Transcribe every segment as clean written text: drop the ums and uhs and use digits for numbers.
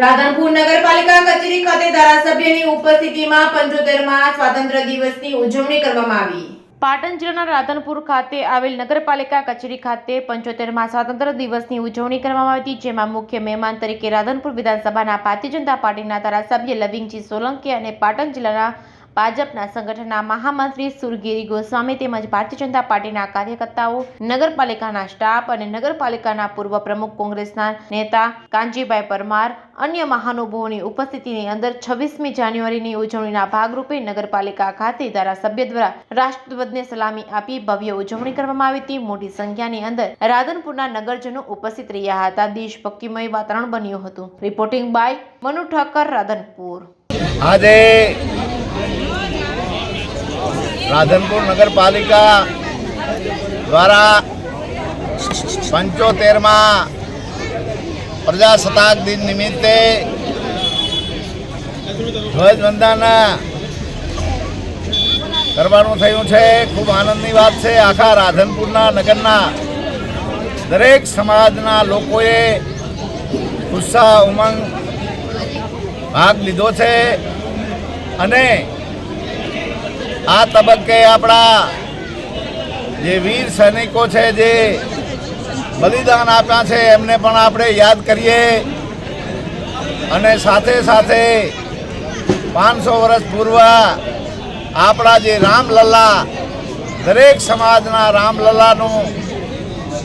રાધનપુર નગરપાલિકા કચેરી ખાતે ધારાસભ્યની ઉપસ્થિતિમાં 75મા સ્વાતંત્ર્ય દિવસની ઉજવણી કરવામાં આવી। પાટણ જિલ્લાના રાધનપુર ખાતે આવેલ નગરપાલિકા કચેરી ખાતે 75મા સ્વાતંત્ર્ય દિવસની ઉજવણી કરવામાં આવી હતી, જેમાં મુખ્ય મહેમાન તરીકે રાધનપુર વિધાનસભાના ભારતીય જનતા પાર્ટીના ધારાસભ્ય લવિંગજી સોલંકી અને પાટણ જિલ્લાના ભાજપના સંગઠનના મહામંત્રી સુરગીરી ગોસ્વામી તેમજ ભારતીય જનતા પાર્ટીના કાર્યકર્તાઓ, નગરપાલિકાના સ્ટાફ અને નગરપાલિકાના પૂર્વ પ્રમુખ કોંગ્રેસના નેતા કાનજીભાઈ પરમાર અન્ય મહાનુભાવોની ઉપસ્થિતિની અંદર 26મી જાન્યુઆરીની ઉજવણીના ભાગરૂપે નગરપાલિકા ખાતે ધારાસભ્ય દ્વારા રાષ્ટ્રધ્વજને સલામી આપી ભવ્ય ઉજવણી કરવામાં આવી હતી। મોટી સંખ્યાની અંદર રાધનપુરના નગરજનો ઉપસ્થિત રહ્યા હતા। દેશભક્તિમય વાતાવરણ બન્યું હતું। Reporting by Manu Thakkar, Radhanpur. આજે રાધનપુર નગરપાલિકા દ્વારા 75મા પ્રજાસત્તાક દિન નિમિત્તે ધ્વજવંદન કરવાનું થયું છે। ખૂબ આનંદની વાત છે। આખા રાધનપુરના નગરના દરેક સમાજના લોકોએ ઉત્સાહ ઉમંગ ભાગ લીધો છે અને આ તબક્કે આપણા જે વીર સૈનિકો છે, જે બલિદાન આપ્યા છે, એમને પણ આપણે યાદ કરીએ અને સાથે સાથે 500 વર્ષ પૂર્વ આપણા જે રામલલ્લા, દરેક સમાજના રામલલ્લાનું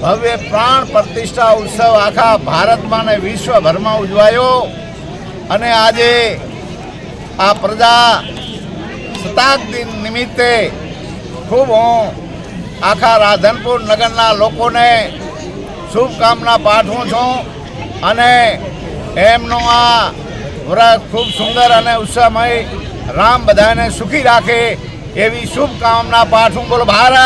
ભવ્ય પ્રાણ પ્રતિષ્ઠા ઉત્સવ આખા ભારતમાં અને વિશ્વભરમાં ઉજવાયો અને આજે આ પ્રજાસત્તાક દિન નિમિત્તે ખૂબ હું આખા રાધનપુર નગરના લોકોને શુભકામના પાઠવું છું અને એમનો આ વ્રત ખૂબ સુંદર અને ઉત્સાહમય રામ બધાને સુખી રાખે એવી શુભકામના પાઠવું। બોલો ભારત।